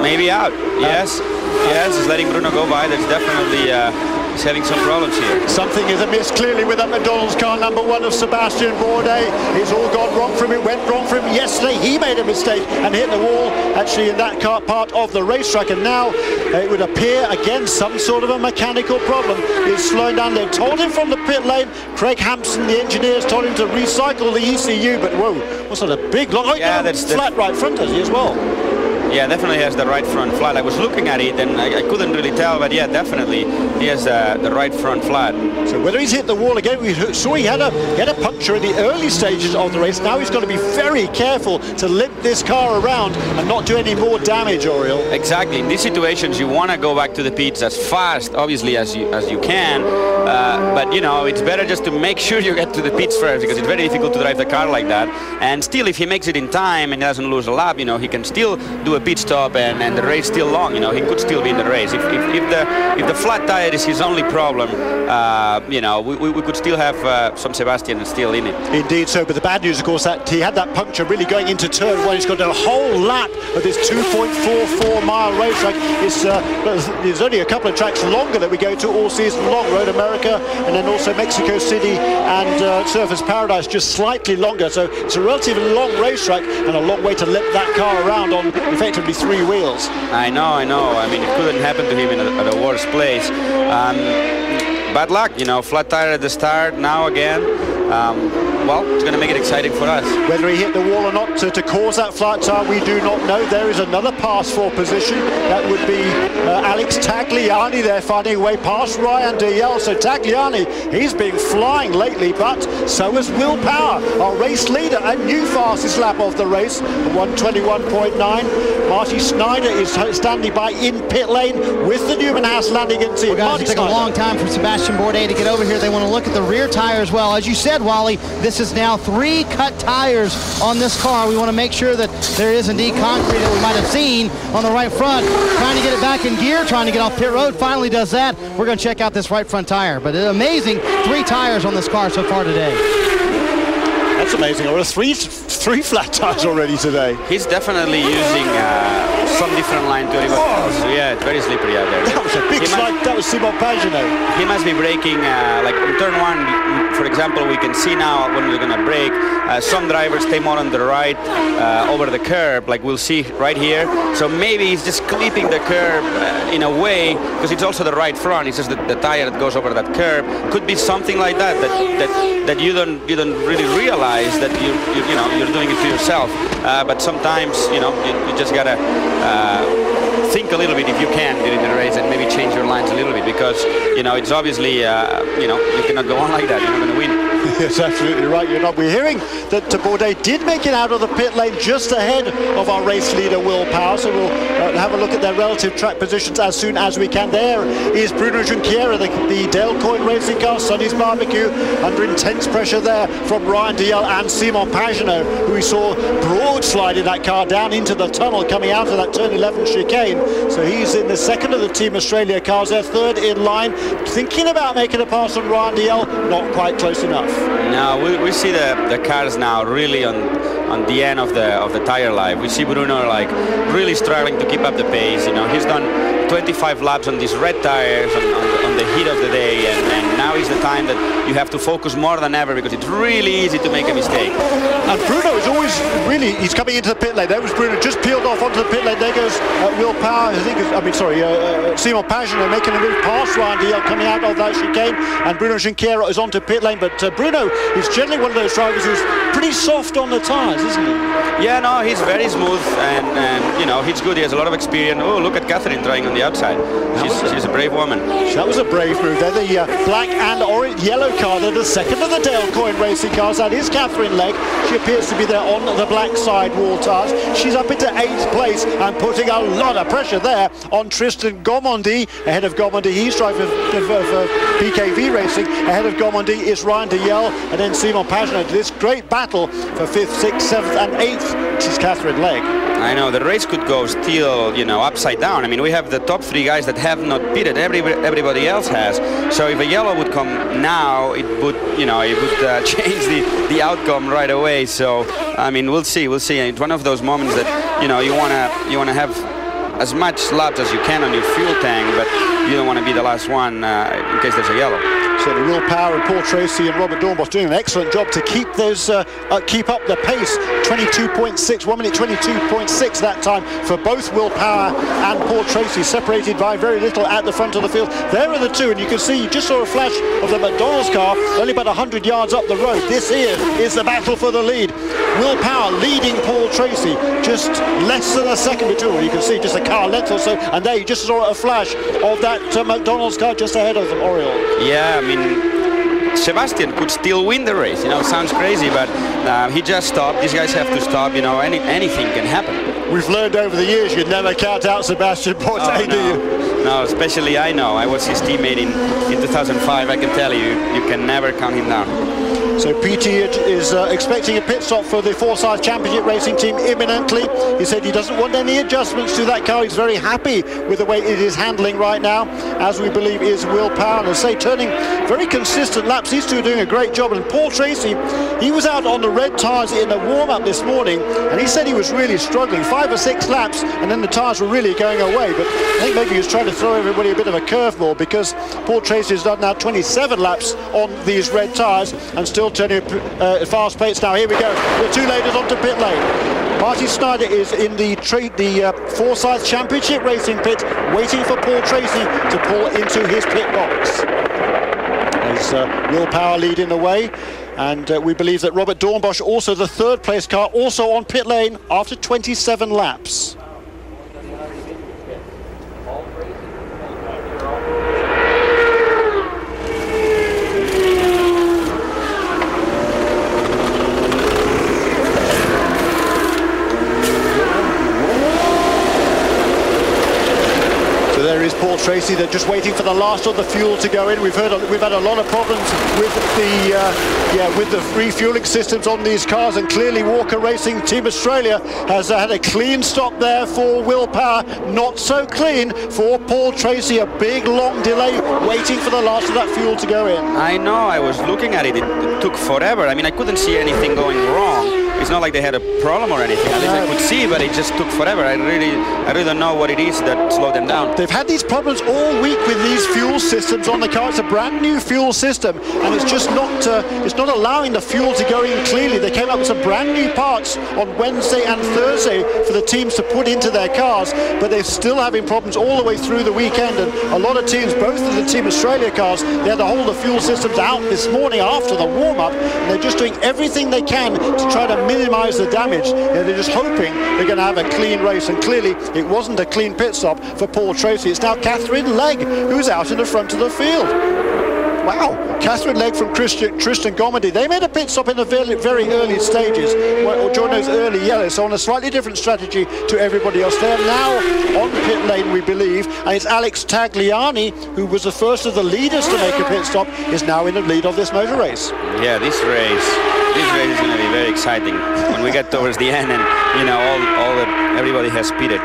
Maybe out. Yes. Yes, he's letting Bruno go by. There's definitely he's having some problems here. Something is amiss clearly with that McDonald's car number 1 of Sebastian Bourdais. It's all gone wrong for him. It went wrong for him yesterday. He made a mistake and hit the wall actually in that car part of the racetrack, and now it would appear again some sort of a mechanical problem. He's slowing down. They told him from the pit lane. Craig Hampson, the engineers, told him to recycle the ECU, but whoa, what's that, a big long, yeah, that's flat right front has he as well. Yeah, definitely has the right front flat. I was looking at it and I couldn't really tell, but yeah, definitely he has the right front flat. So whether he's hit the wall again, we saw he had a puncture in the early stages of the race. Now he's got to be very careful to limp this car around and not do any more damage, Oriol. Exactly. In these situations, you want to go back to the pits as fast, obviously, as you can. But you know, it's better just to make sure you get to the pits first, because it's very difficult to drive the car like that. And still, if he makes it in time and doesn't lose a lap, you know, he can still do a pit stop and the race still long. You know, he could still be in the race. If the flat tire is his only problem, you know, we could still have some Sebastian still in it. Indeed so, but the bad news, of course, that he had that puncture really going into turn 1. He's got a whole lap of this 2.44 mile racetrack. There's only a couple of tracks longer that we go to all season long. Road America and then also Mexico City and Surfers Paradise just slightly longer. So it's a relatively long racetrack and a long way to limp that car around on effectively 3 wheels. I know. I mean, it couldn't happen to him at a worse place. Bad luck, you know, flat tire at the start, now again. Well, it's going to make it exciting for us. Whether he hit the wall or not to cause that flat tire, we do not know. There is another pass for position. That would be Alex Tagliani there, finding a way past Ryan Diel. So Tagliani, he's been flying lately, but so has Will Power, our race leader, a new fastest lap of the race, 121.9. Marty Snyder is standing by in pit lane with the Newman House landing and team. Well, guys, it took a long time for Sebastian Bourdais to get over here. They want to look at the rear tire as well. As you said, Wally, this is now 3 cut tires on this car. We want to make sure that there is indeed concrete that we might have seen on the right front. Trying to get it back in gear, trying to get off pit road, finally does that. We're going to check out this right front tire. But it's amazing, 3 tires on this car so far today. That's amazing. Or three flat tires already today. He's definitely using some different line to everybody else. So yeah, it's very slippery out there. That was a big slide. That was Simon Pagenaud. He must be braking, like in turn 1, for example, we can see now when we're going to brake, some drivers stay more on the right over the curb, like we'll see right here. So maybe he's just clipping the curb in a way, because it's also the right front. It's just the tire that goes over that curb. Could be something like that you don't really realize that you're doing it to yourself. But sometimes you just gotta think a little bit if you can during the race and maybe change your lines a little bit, because it's obviously you cannot go on like that. You're not going to win. Yes, absolutely right. You're not. We're hearing that Bourdais did make it out of the pit lane just ahead of our race leader Will Power. So we'll have a look at their relative track positions as soon as we can. There is Bruno Junqueira, the Dale Coyne racing car, Sonny's Barbecue, under intense pressure there from Ryan Diel and Simon Pagenaud, who we saw broad sliding that car down into the tunnel coming out of that turn 11 chicane. So he's in the second of the Team Australia cars there, third in line, thinking about making a pass on Ryan Diel, not quite close enough. No, we see the cars now really on the end of the tire life. We see Bruno like really struggling to keep up the pace. He's done 25 laps on these red tires on the heat of the day, and now is the time that you have to focus more than ever, because it's really easy to make a mistake. And Bruno is always he's coming into the pit lane. There was Bruno, just peeled off onto the pit lane. There goes Will Power, Simon Pagenaud making a move past Ryan Diel coming out of that chicane, and Bruno Junqueira is onto pit lane. But Bruno is generally one of those drivers who's pretty soft on the tires, isn't he? Yeah, no, he's very smooth, and he's good. He has a lot of experience. Oh, look at Catherine trying on the outside. She's a brave woman. That was a brave move. They're the black and orange yellow car. They're the second of the Dale Coyne racing cars. That is Catherine Legg. She appears to be there on the black side wall tires. She's up into 8th place and putting a lot of pressure there on Tristan Gomondi. Ahead of Gomondi, he's driving for PKV Racing. Ahead of Gomondi is Ryan Diel, and then Simon Pagenaud. This great battle for 5th, 6th, 7th and 8th, which is Catherine Legg. I know, the race could go still, upside down. I mean, we have the top 3 guys that have not pitted. Everybody else has. So if a yellow would come now, it would, change the outcome right away. So, I mean, we'll see. It's one of those moments that, you want to have as much laps as you can on your fuel tank, but you don't want to be the last one in case there's a yellow. So the Will Power and Paul Tracy and Robert Dornbos doing an excellent job to keep those keep up the pace. 22.6, 1 minute 22.6 that time for both Will Power and Paul Tracy, separated by very little at the front of the field. There are the two, and you can see, you just saw a flash of the McDonald's car only about 100 yards up the road. This here is the battle for the lead. Will Power leading Paul Tracy just less than a second between. You can see just a car length or so, and there you just saw a flash of that McDonald's car just ahead of them, Oriol. Yeah, I mean, Sebastian could still win the race. You know, it sounds crazy, but he just stopped. These guys have to stop. You know, anything can happen. We've learned over the years you never count out Sebastian Bourdais, do you? No, especially I know. I was his teammate in 2005. I can tell you, you can never count him down. So PT is expecting a pit stop for the Forsyth Championship Racing team imminently. He said he doesn't want any adjustments to that car. He's very happy with the way it is handling right now, as we believe is Will Power. And I say, turning very consistent laps. These two are doing a great job. And Paul Tracy, he was out on the red tyres in the warm-up this morning, and he said he was really struggling. 5 or 6 laps, and then the tyres were really going away. But I think maybe he was trying to throw everybody a bit of a curveball, because Paul Tracy has done now 27 laps on these red tyres and still turning fast pace. Now here we go, the two ladies onto pit lane. Marty Snyder is in the Forsyth Championship Racing pit, waiting for Paul Tracy to pull into his pit box. There's Will Power leading the way, and we believe that Robert Dornbos, also the third place car, also on pit lane after 27 laps. There is Paul Tracy. They're just waiting for the last of the fuel to go in. We've had a lot of problems with the refueling systems on these cars, and clearly Walker Racing Team Australia has had a clean stop there for Will Power. Not so clean for Paul Tracy. A big long delay waiting for the last of that fuel to go in. I know. I was looking at it. It took forever. I mean, I couldn't see anything going wrong. It's not like they had a problem or anything. At least I could see, but it just took forever. I really don't know what it is that slowed them down. They've had these problems all week with these fuel systems on the car. It's a brand new fuel system, and it's just not allowing the fuel to go in cleanly. They came up with some brand new parts on Wednesday and Thursday for the teams to put into their cars, but they're still having problems all the way through the weekend. And a lot of teams, both of the Team Australia cars, they had to hold the fuel systems out this morning after the warm-up, and they're just doing everything they can to try to minimize the damage. They're just hoping they're going to have a clean race, and clearly it wasn't a clean pit stop for Paul Tracy. It's now Catherine Legg who's out in the front of the field. Wow, Catherine Legg from Tristan Gomery. They made a pit stop in the very early stages, or during those early yellows, so on a slightly different strategy to everybody else. They're now on pit lane, we believe, and it's Alex Tagliani, who was the first of the leaders to make a pit stop, is now in the lead of this motor race. Yeah, this race is going to be very exciting when we get towards the end, and you know, everybody has pitted.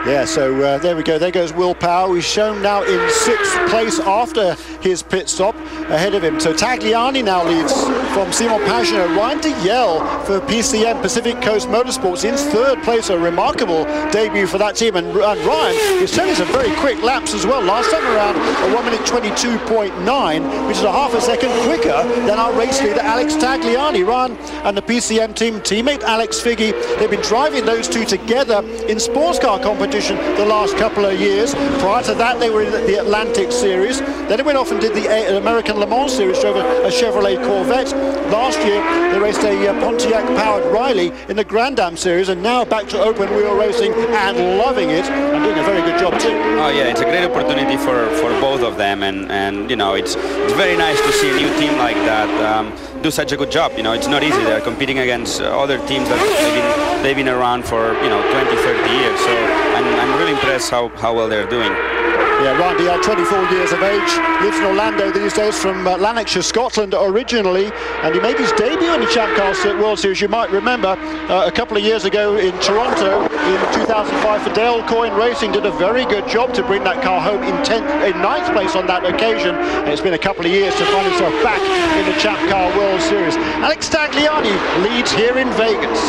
Yeah, so there we go. There goes Will Power. He's shown now in 6th place after his pit stop ahead of him. So Tagliani now leads from Simon Pagenaud. Ryan DeYell for PCM, Pacific Coast Motorsports, in 3rd place. A remarkable debut for that team. And Ryan is showing some very quick laps as well. Last time around, a 1 minute 22.9, which is a half a second quicker than our race leader, Alex Tagliani. Ryan and the PCM team teammate Alex Figge, they've been driving those two together in sports car competition the last couple of years. Prior to that, they were in the Atlantic Series. Then they went off and did the American Le Mans Series, drove a Chevrolet Corvette. Last year, they raced a Pontiac-powered Riley in the Grand Am Series, and now back to open wheel racing and loving it, and doing a very good job too. Oh yeah, it's a great opportunity for both of them, and you know, it's very nice to see a new team like that do such a good job. You know, it's not easy. They're competing against other teams that they've been around for, you know, 20, 30 years. So I'm really impressed how well they're doing. Yeah, Ryan DeYell, 24 years of age, lives in Orlando these days, from Lanarkshire, Scotland originally, and he made his debut in the Champ Car World Series. You might remember a couple of years ago in Toronto in 2005 for Dale Coyne Racing, did a very good job to bring that car home in 9th place on that occasion. And it's been a couple of years to find himself back in the Champ Car World Series. Alex Tagliani leads here in Vegas.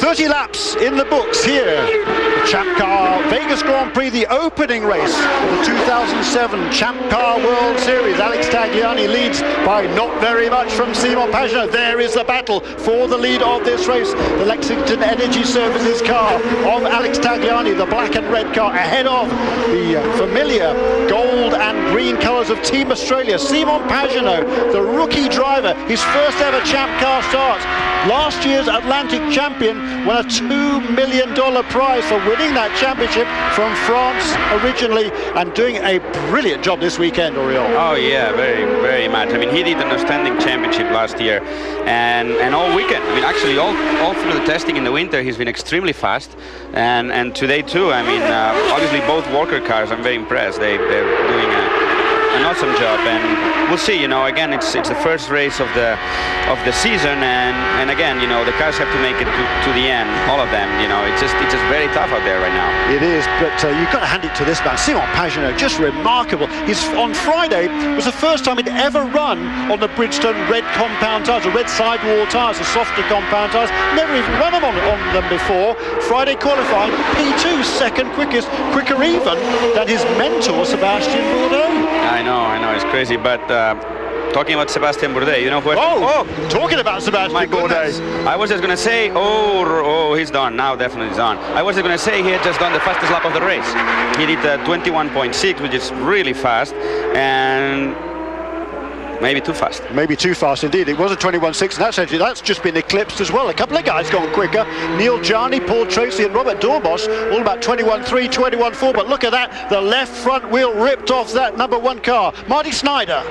30 laps in the books here. The Champ Car Vegas Grand Prix, the opening race of the 2007 Champ Car World Series. Alex Tagliani leads by not very much from Simon Pagenaud. There is the battle for the lead of this race. The Lexington Energy Services car of Alex Tagliani, the black and red car, ahead of the familiar gold and green colours of Team Australia. Simon Pagenaud, the rookie driver, his first ever Champ Car start. Last year's Atlantic champion, won a $2 million prize for winning that championship from France originally, and doing a brilliant job this weekend, Oriol. Oh yeah, very, very much. I mean, he did an outstanding championship last year, and all weekend. I mean, actually, all through the testing in the winter, he's been extremely fast, and today too. I mean, obviously both Walker cars, I'm very impressed. They're doing an awesome job, and we'll see. You know, again, it's the first race of the season, and again, you know, the cars have to make it to the end, all of them. You know, it's just very tough out there right now. It is, but you've got to hand it to this man, Simon Pagenaud, just remarkable. He's on Friday was the first time he'd ever run on the Bridgestone red compound tyres, the red sidewall tyres, the softer compound tyres. Never even run them on them before. Friday qualifying P2, second quickest, quicker even than his mentor Sebastian Bourdais. I know, it's crazy, but talking about Sebastian Bourdais, you know who? Talking about Sebastian Bourdais. I was just going to say, he's done. Now definitely he's done. I was just going to say he had just done the fastest lap of the race. He did 21.6, which is really fast, and maybe too fast. Maybe too fast indeed. It was a 21.6, and that's just been eclipsed as well. A couple of guys gone quicker. Neil Jarney, Paul Tracy and Robert Doornbos, all about 21.3, 21.4. But look at that, the left front wheel ripped off that #1 car. Marty Snyder.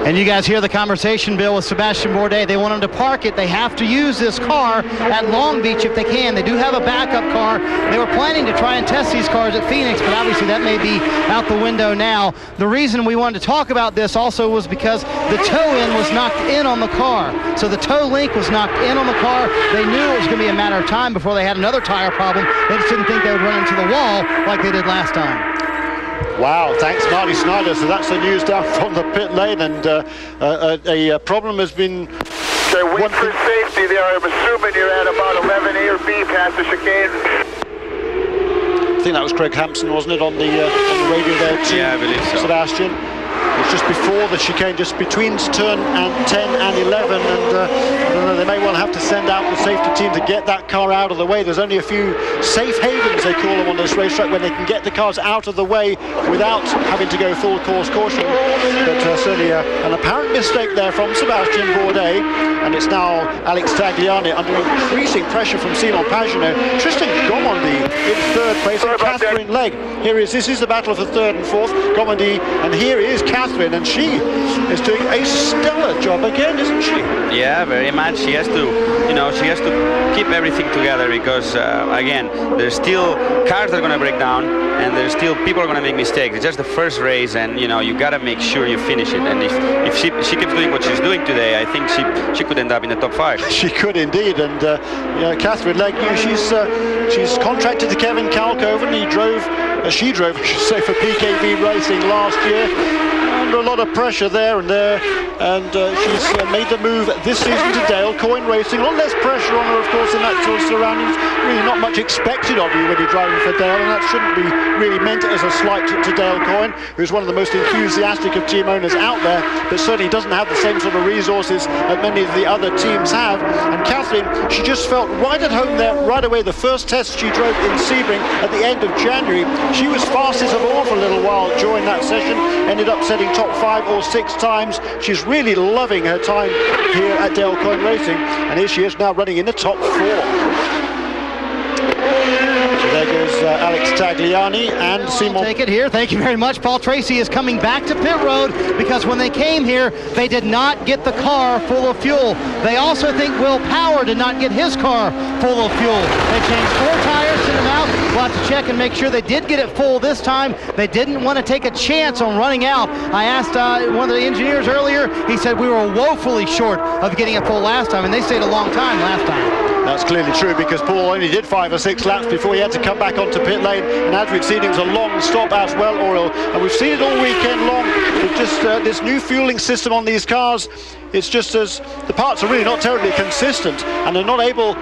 And you guys hear the conversation, Bill, with Sebastian Bourdais. They want him to park it. They have to use this car at Long Beach if they can. They do have a backup car. They were planning to try and test these cars at Phoenix, but obviously that may be out the window now. The reason we wanted to talk about this also was because the toe-in was knocked in on the car. So the toe link was knocked in on the car. They knew it was going to be a matter of time before they had another tire problem. They just didn't think they would run into the wall like they did last time. Wow, thanks Marty Snyder. So that's the news down from the pit lane, and a problem has been... So wait for safety there. I'm assuming you're at about 11A or B past the chicane. I think that was Craig Hampson, wasn't it, on the radio there too? Yeah, I believe so. Sebastian. It's just before the chicane, just between turn and 10 and 11, and I don't know, they may well have to send out the safety team to get that car out of the way. There's only a few safe havens, they call them, on this racetrack, when they can get the cars out of the way without having to go full course caution. But certainly an apparent mistake there from Sebastian Bourdais, and it's now Alex Tagliani under increasing pressure from Simon Pagenaud. Tristan Gomondy in third place, and Catherine Legg. This is the battle for third and fourth. Gomondy, and here is Catherine, and she is doing a stellar job again, isn't she? Yeah, very much. She has to keep everything together, because again, there's still cars that are going to break down, and there's still people are going to make mistakes. It's just the first race, and you know, you got to make sure you finish it. And if she keeps doing what she's doing today, I think she could end up in the top 5. She could indeed. And Catherine Legg, she's contracted to Kevin Kalkoven. She drove, I should say, for PKV Racing last year. Under a lot of pressure there, and she's made the move this season to Dale Coyne Racing. A lot less pressure on her, of course, in that sort of surroundings. Really not much expected of you when you're driving for Dale, and that shouldn't be really meant as a slight to Dale Coyne, who's one of the most enthusiastic of team owners out there, but certainly doesn't have the same sort of resources that many of the other teams have. And Catherine, she just felt right at home there right away. The first test she drove in Sebring at the end of January, she was fastest of all for a little while during that session, ended up setting top 5 or 6 times. She's really loving her time here at Dale Coyne Racing, and here she is now running in the top 4. So there goes Alex Tagliani and Simon. Take it here. Thank you very much. Paul Tracy is coming back to pit road, because when they came here, they did not get the car full of fuel. They also think Will Power did not get his car full of fuel. They changed 4 tires, sent them out. We'll have to check and make sure they did get it full this time. They didn't want to take a chance on running out. I asked one of the engineers earlier. He said we were woefully short of getting it full last time, and they stayed a long time last time. That's clearly true, because Paul only did 5 or 6 laps before he had to come back onto pit lane, and as we've seen, it was a long stop as well, Oriel, and we've seen it all weekend long. It's just this new fueling system on these cars, it's just as the parts are really not terribly consistent, and they're not able